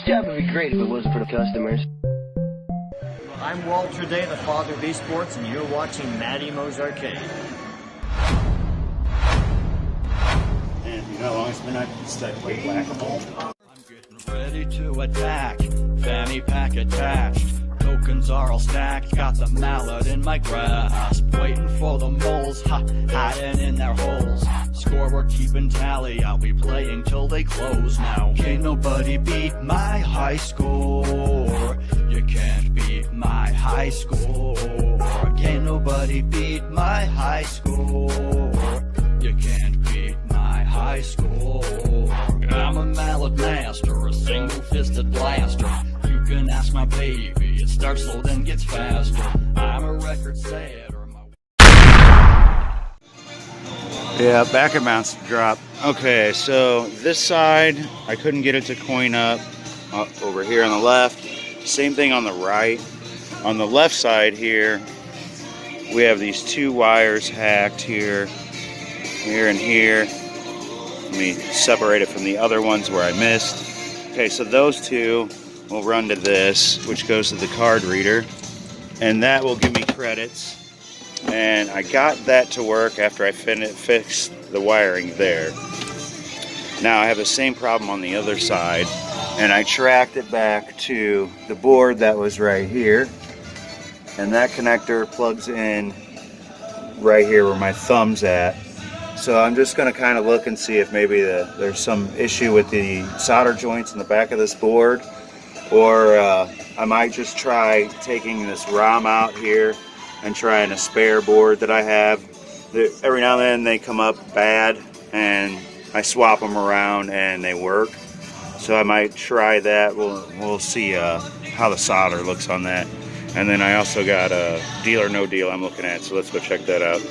job would be great if it wasn't for the customers. I'm Walter Day, the father of esports, and you're watching Matty Mo's Arcade. And you know how long it's been I started playing Whac-A-Mole? I'm getting ready to attack, fanny pack attached. Tokens are all stacked, got the mallet in my grasp. Waiting for the moles, hiding in their holes. Scoreboard keeping tally, I'll be playing till they close now. Can't nobody beat my high score. You can't beat my high score. Can't nobody beat my high score. You can't beat my high score. I'm a mallet master, a single-fisted blaster. You can ask my baby, it starts slow then gets faster. I'm a record setter. Yeah, back it mounts to drop. Okay, so this side, I couldn't get it to coin up. Over here on the left. Same thing on the right. On the left side here, we have these two wires hacked here, here and here. Let me separate it from the other ones where I missed. Okay, so those two will run to this, which goes to the card reader, and that will give me credits. And I got that to work after I fixed the wiring there. Now I have the same problem on the other side, and I tracked it back to the board that was right here, and that connector plugs in right here where my thumb's at. So I'm just going to kind of look and see if maybe there's some issue with the solder joints in the back of this board, or I might just try taking this ROM out here and trying a spare board that I have. Every now and then they come up bad and I swap them around and they work. So I might try that. We'll see how the solder looks on that. And then I also got a Deal or No Deal I'm looking at, so let's go check that out.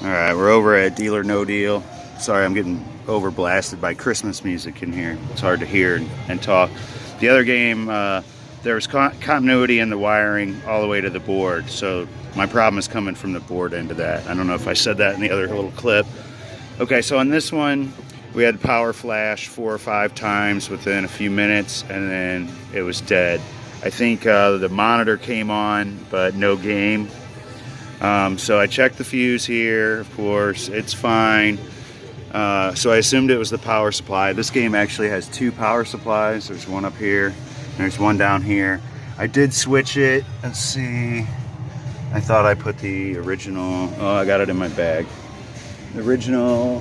Alright, we're over at Deal or No Deal. Sorry, I'm getting over blasted by Christmas music in here. It's hard to hear and talk. The other game, there was continuity in the wiring all the way to the board, so my problem is coming from the board end of that. I don't know if I said that in the other little clip. Okay, so on this one, we had power flash 4 or 5 times within a few minutes, and then it was dead. I think the monitor came on, but no game. So I checked the fuse here, of course, it's fine. So I assumed it was the power supply. This game actually has 2 power supplies. There's one up here, and there's one down here. I did switch it. Let's see. I thought I put the original. Oh, I got it in my bag. The original.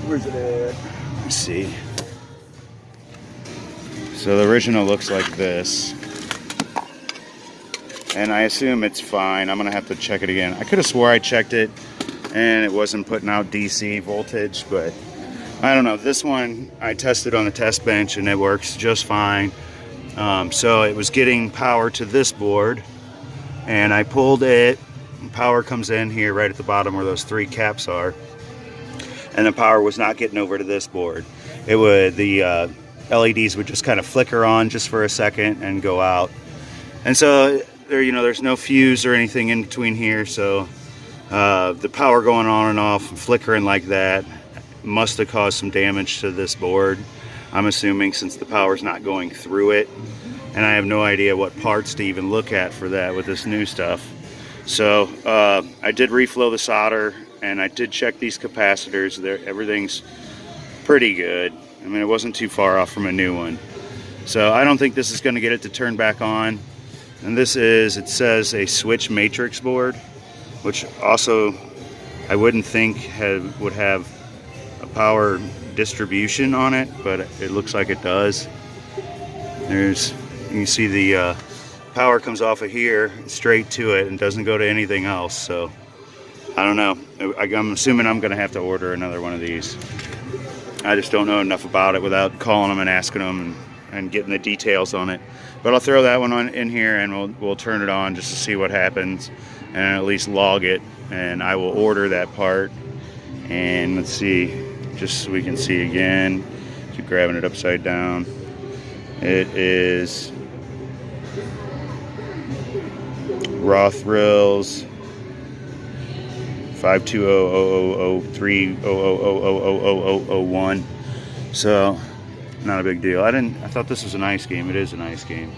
Where's it at? Let's see. So the original looks like this. And I assume it's fine. I'm going to have to check it again. I could have swore I checked it and it wasn't putting out DC voltage, but I don't know. This one I tested on the test bench and it works just fine. So it was getting power to this board, and I pulled it. Power comes in here right at the bottom where those 3 caps are, and the power was not getting over to this board. It would, the LEDs would just kind of flicker on just for a second and go out. And so there, you know, there's no fuse or anything in between here, so the power going on and off and flickering like that must have caused some damage to this board, I'm assuming, since the power's not going through it. And I have no idea what parts to even look at for that with this new stuff. So I did reflow the solder, and I did check these capacitors. Everything's pretty good. I mean, it wasn't too far off from a new one. So I don't think this is going to get it to turn back on. And this is, it says, a switch matrix board, which also I wouldn't think would have a power distribution on it, but it looks like it does. You can see the power comes off of here straight to it and doesn't go to anything else. So I don't know. I'm assuming I'm going to have to order another one of these. I just don't know enough about it without calling them and asking them and getting the details on it. But I'll throw that one in here, and we'll turn it on just to see what happens and at least log it. And I will order that part. And let's see, just so we can see again. Keep grabbing it upside down. It is Raw Thrills 520000300000001. So not a big deal. I thought this was an ice game. It is an ice game.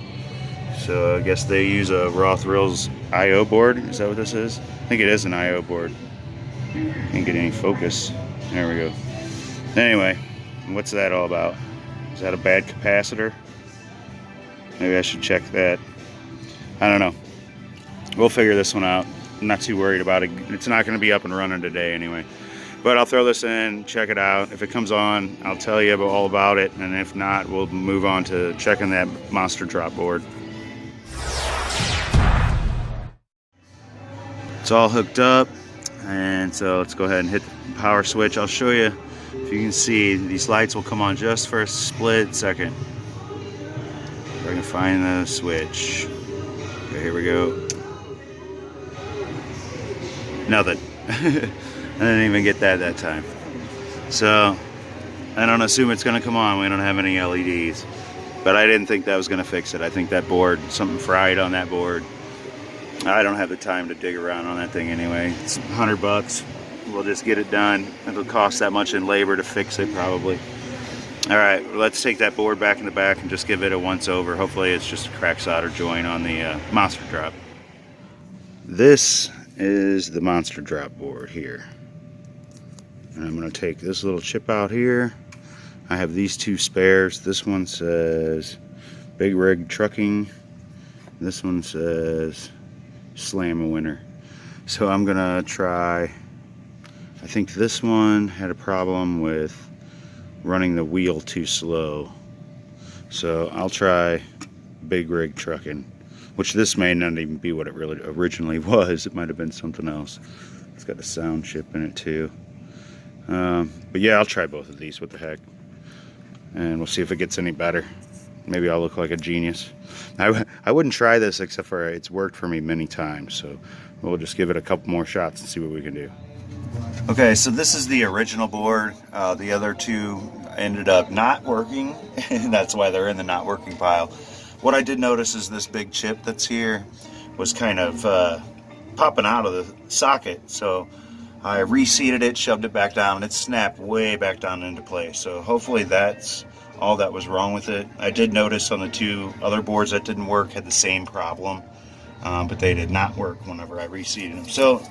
So I guess they use a Raw Thrills I/O board. Is that what this is? I think it is an I/O board. Can't get any focus. There we go. Anyway, what's that all about? Is that a bad capacitor? Maybe I should check that. I don't know. We'll figure this one out. I'm not too worried about it. It's not going to be up and running today anyway. But I'll throw this in, check it out. If it comes on, I'll tell you all about it. And if not, we'll move on to checking that monster drop board. It's all hooked up. And so let's go ahead and hit the power switch. I'll show you. If you can see, these lights will come on just for a split second. If I can find the switch. Okay, here we go. Nothing. I didn't even get that time. So I don't assume it's gonna come on. We don't have any LEDs. But I didn't think that was gonna fix it. I think that board, something fried on that board. I don't have the time to dig around on that thing anyway. It's $100. We'll just get it done. It'll cost that much in labor to fix it probably. All right, let's take that board back in the back and just give it a once over. Hopefully it's just a cracked solder joint on the monster drop. This is the monster drop board here. And I'm going to take this little chip out here. I have these two spares. This one says Big Rig Trucking. This one says Slam-A-Winner. So I'm going to try, I think this one had a problem with running the wheel too slow. So I'll try Big Rig Trucking, which this may not even be what it really originally was. It might have been something else. It's got a sound chip in it too. But yeah, I'll try both of these. What the heck? And we'll see if it gets any better. Maybe I'll look like a genius. I wouldn't try this except for it's worked for me many times. So we'll just give it a couple more shots and see what we can do. Okay, so this is the original board. The other two ended up not working, and that's why they're in the not working pile. What I did notice is this big chip that's here was kind of popping out of the socket. So I reseated it, shoved it back down, and it snapped way back down into place. So hopefully that's all that was wrong with it. I did notice on the two other boards that didn't work had the same problem, but they did not work whenever I reseated them. So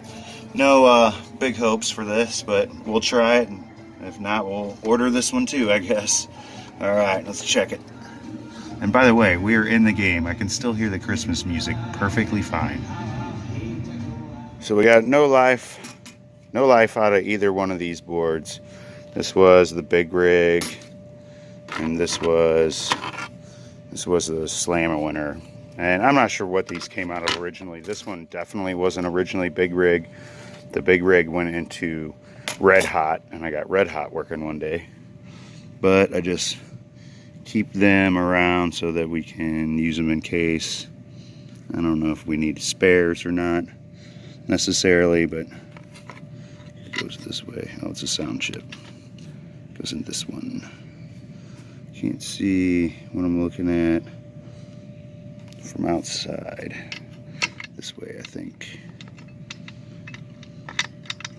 no big hopes for this, but we'll try it, and if not, we'll order this one too, I guess. All right, let's check it. And by the way, we are in the game. I can still hear the Christmas music perfectly fine. So we got no life out of either one of these boards. This was the Big Rig, and this was the Slam-A-Winner. And I'm not sure what these came out of originally. This one definitely wasn't originally Big Rig. The Big Rig went into Red Hot, and I got Red Hot working one day. But I just keep them around so that we can use them in case. I don't know if we need spares or not necessarily, but it goes this way. Oh, it's a sound chip. It goes in this one. Can't see what I'm looking at from outside. This way, I think.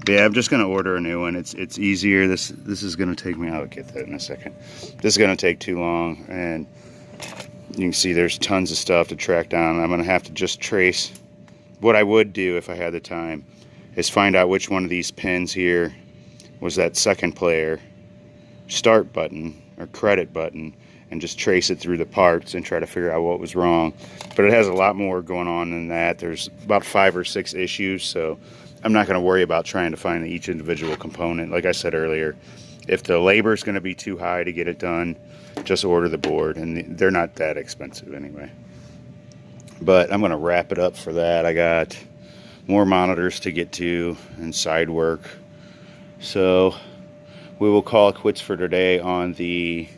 But yeah, I'm just gonna order a new one. It's easier. This is gonna take me. I'll get that in a second. This is gonna take too long, and you can see there's tons of stuff to track down. I'm gonna have to just trace. What I would do if I had the time is find out which one of these pins here was that second player start button or credit button, and just trace it through the parts and try to figure out what was wrong. But it has a lot more going on than that. There's about 5 or 6 issues, so I'm not going to worry about trying to find each individual component. Like I said earlier, if the labor is going to be too high to get it done, just order the board, and they're not that expensive anyway. But I'm going to wrap it up for that. I got more monitors to get to and side work. So we will call it quits for today on the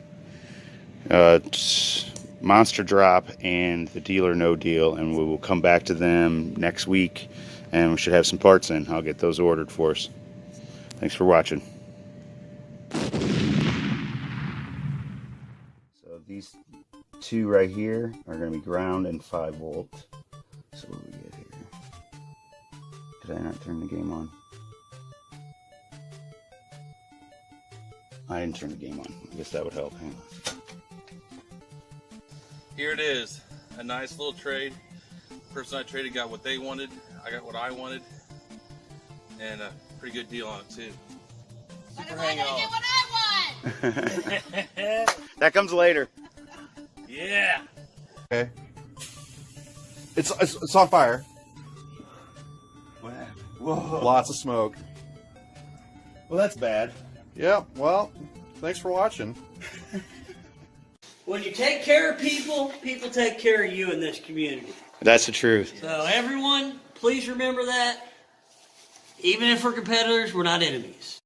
monster drop and the deal or no deal, and we will come back to them next week, and we should have some parts in. I'll get those ordered for us. Thanks for watching. So these two right here are going to be ground and 5 volt. So what do we get here? Did I not turn the game on? I didn't turn the game on. I guess that would help. Hang on. here it is. A nice little trade. Person I traded got what they wanted. I got what I wanted. And a pretty good deal on it too. But I didn't get what I want. That comes later. Yeah. Okay. It's on fire. Whoa. Lots of smoke. Well, that's bad. Yeah, well, thanks for watching. When you take care of people, people take care of you in this community. That's the truth. So everyone, please remember that. Even if we're competitors, we're not enemies.